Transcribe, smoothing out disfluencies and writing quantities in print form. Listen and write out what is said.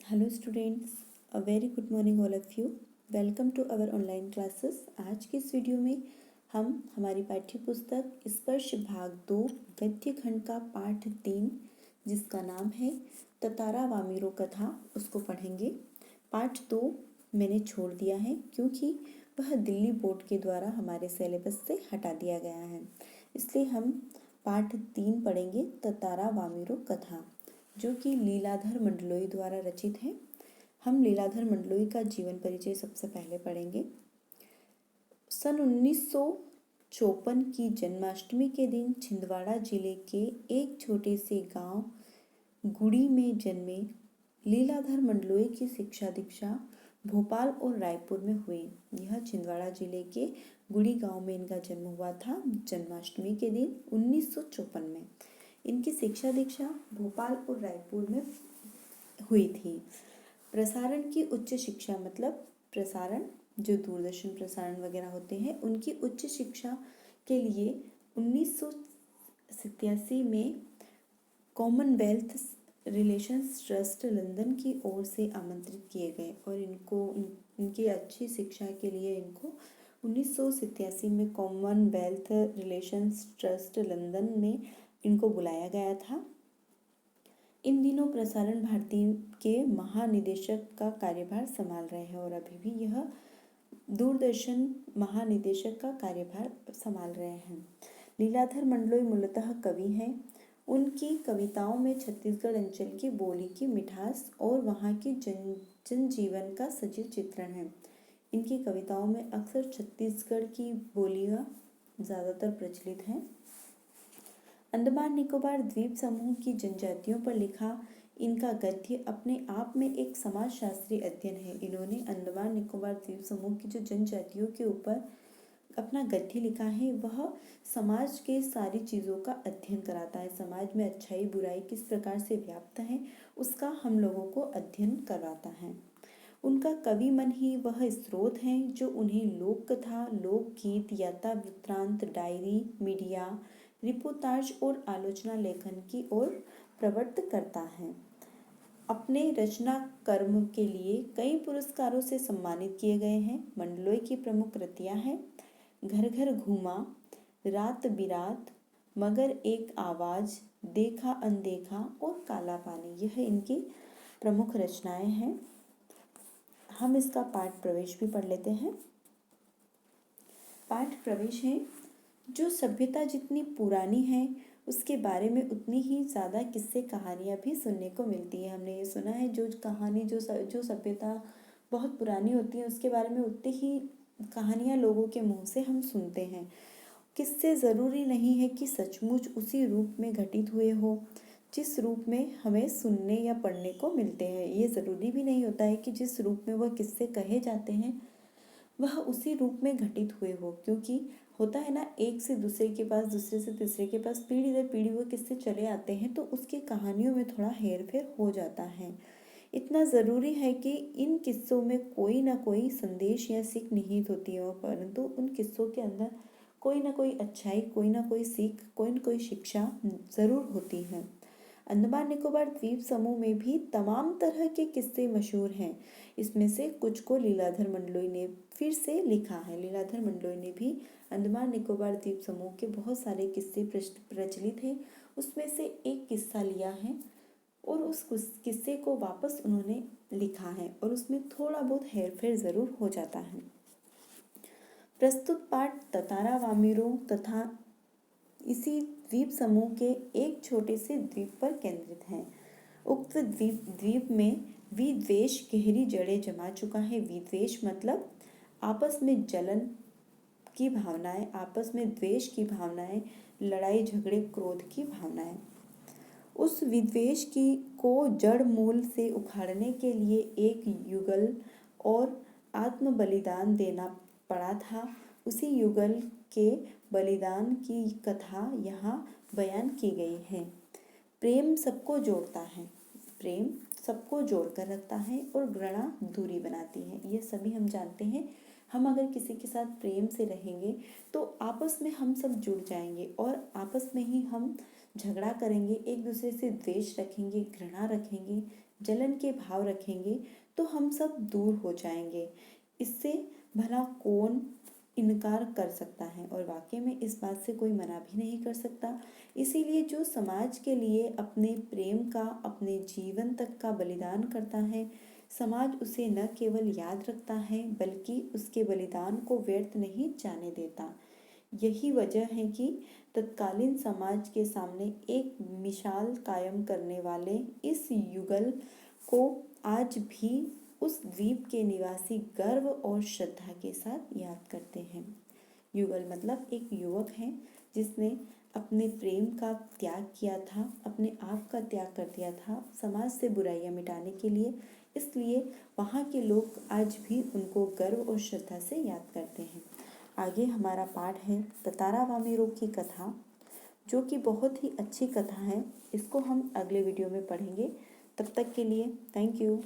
Hello students, a very good morning all of you. Welcome to our online classes. आज की इस video में हम हमारी पाठ्य पुस्तक स्पर्श भाग 2 गद्य खंड का पाठ 3 जिसका नाम है ततारा वामिरो कथा उसको पढ़ेंगे। पाठ 2 मैंने छोड़ दिया है क्योंकि वह दिल्ली बोर्ड के द्वारा हमारे सिलेबस से हटा दिया गया है, इसलिए हम पाठ 3 पढ़ेंगे ततारा वामिरो कथा, जो कि लीलाधर मंडलोई द्वारा रचित है। हम लीलाधर मंडलोई का जीवन परिचय सबसे पहले पढ़ेंगे। सन 1954 की जन्माष्टमी के दिन छिंदवाड़ा जिले के एक छोटे से गांव गुड़ी में जन्मे लीलाधर मंडलोई की शिक्षा दीक्षा भोपाल और रायपुर में हुई। यह छिंदवाड़ा जिले के गुड़ी गांव में इनका जन्म हुआ था जन्माष्टमी के दिन 1954 में। इनकी शिक्षा दीक्षा भोपाल और रायपुर में हुई थी। प्रसारण की उच्च शिक्षा मतलब प्रसारण जो दूरदर्शन प्रसारण वगैरह होते हैं उनकी उच्च शिक्षा के लिए 1987 में कॉमनवेल्थ रिलेशंस ट्रस्ट लंदन की ओर से आमंत्रित किए गए और इनकी अच्छी शिक्षा के लिए इनको 1987 में कॉमनवेल्थ रिलेशंस ट्रस्ट लंदन में इनको बुलाया गया था। इन दिनों प्रसारण भारती के महानिदेशक का कार्यभार संभाल रहे हैं और अभी भी यह दूरदर्शन महानिदेशक का कार्यभार संभाल रहे हैं। लीलाधर मंडलोई मूलतः कवि हैं। उनकी कविताओं में छत्तीसगढ़ अंचल की बोली की मिठास और वहाँ की जनजीवन का सजीव चित्रण है। इनकी कविताओं में अक्सर छत्तीसगढ़ की बोलियाँ ज़्यादातर प्रचलित हैं। अंडमान निकोबार द्वीप समूह की जनजातियों पर लिखा इनका गद्य अपने आप में एक समाजशास्त्री अध्ययन है। इन्होंने अंडमान निकोबार द्वीप समूह की जो जनजातियों के ऊपर अपना गद्य लिखा है वह समाज के सारी चीज़ों का अध्ययन कराता है। समाज में अच्छाई बुराई किस प्रकार से व्याप्त है उसका हम लोगों को अध्ययन करवाता है। उनका कवि मन ही वह स्रोत हैं जो उन्हें लोक कथा, लोकगीत, यात्रा वृत्तांत, डायरी, मीडिया रिपोर्टाज और आलोचना लेखन की ओर प्रवृत्त करता है। अपने रचना कर्म के लिए कई पुरस्कारों से सम्मानित किए गए हैं। मंडलोई की प्रमुख कृतियां हैं घर घर घूमा, रात बिरात, मगर एक आवाज, देखा अनदेखा और काला पानी। यह इनकी प्रमुख रचनाएं हैं। हम इसका पाठ प्रवेश भी पढ़ लेते हैं। पाठ प्रवेश है जो सभ्यता जितनी पुरानी है उसके बारे में उतनी ही ज़्यादा किस्से कहानियाँ भी सुनने को मिलती है। हमने ये सुना है जो कहानी जो सभ्यता बहुत पुरानी होती है उसके बारे में उतनी ही कहानियाँ लोगों के मुंह से हम सुनते हैं। किस्से ज़रूरी नहीं है कि सचमुच उसी रूप में घटित हुए हो जिस रूप में हमें सुनने या पढ़ने को मिलते हैं। ये ज़रूरी भी नहीं होता है कि जिस रूप में वह किस्से कहे जाते हैं वह उसी रूप में घटित हुए हो, क्योंकि होता है ना एक से दूसरे के पास, दूसरे से तीसरे के पास पीढ़ी दर पीढ़ी वो किस्से चले आते हैं तो उसकी कहानियों में थोड़ा हेर फेर हो जाता है। इतना ज़रूरी है कि इन किस्सों में कोई ना कोई संदेश या सीख निहित होती है, परंतु उन किस्सों के अंदर कोई ना कोई अच्छाई, कोई ना कोई सीख, कोई ना कोई शिक्षा ज़रूर होती है। अंडमान निकोबार द्वीप समूह में भी तमाम तरह के किस्से मशहूर हैं। इसमें से कुछ को लीलाधर मंडलोई ने फिर से लिखा है। लीलाधर मंडलोई ने भी अंडमान निकोबार द्वीप समूह के बहुत सारे किस्से प्रचलित हैं, उसमें से एक किस्सा लिया है और उस किस्से को वापस उन्होंने लिखा है और उसमें थोड़ा बहुत हेरफेर ज़रूर हो जाता है। प्रस्तुत पाठ ततारा वामिरो तथा इसी द्वीप समूह के एक छोटे से द्वीप पर केंद्रित है। उक्त द्वीप में विद्वेष गहरी जड़ें जमा चुका है। विद्वेष मतलब आपस में जलन की भावनाएं, आपस में द्वेष की भावनाएं, लड़ाई झगड़े क्रोध की भावनाएं। उस विद्वेष को जड़ मूल से उखाड़ने के लिए एक युगल और आत्म बलिदान देना पड़ा था। उसी युगल के बलिदान की कथा यहाँ बयान की गई है। प्रेम सबको जोड़ता है, प्रेम सबको जोड़कर रखता है और घृणा दूरी बनाती है। ये सभी हम जानते हैं। हम अगर किसी के साथ प्रेम से रहेंगे तो आपस में हम सब जुड़ जाएंगे और आपस में ही हम झगड़ा करेंगे, एक दूसरे से द्वेष रखेंगे, घृणा रखेंगे, जलन के भाव रखेंगे तो हम सब दूर हो जाएंगे। इससे भला कौन इनकार कर सकता है, और वाकई में इस बात से कोई मना भी नहीं कर सकता। इसीलिए जो समाज के लिए अपने प्रेम का, अपने जीवन तक का बलिदान करता है, समाज उसे न केवल याद रखता है बल्कि उसके बलिदान को व्यर्थ नहीं जाने देता। यही वजह है कि तत्कालीन समाज के सामने एक मिसाल कायम करने वाले इस युगल को आज भी उस द्वीप के निवासी गर्व और श्रद्धा के साथ याद करते हैं। युगल मतलब एक युवक है जिसने अपने प्रेम का त्याग किया था, अपने आप का त्याग कर दिया था समाज से बुराइयां मिटाने के लिए। इसलिए वहाँ के लोग आज भी उनको गर्व और श्रद्धा से याद करते हैं। आगे हमारा पाठ है ततारा वामेरो की कथा, जो कि बहुत ही अच्छी कथा है। इसको हम अगले वीडियो में पढ़ेंगे। तब तक के लिए थैंक यू।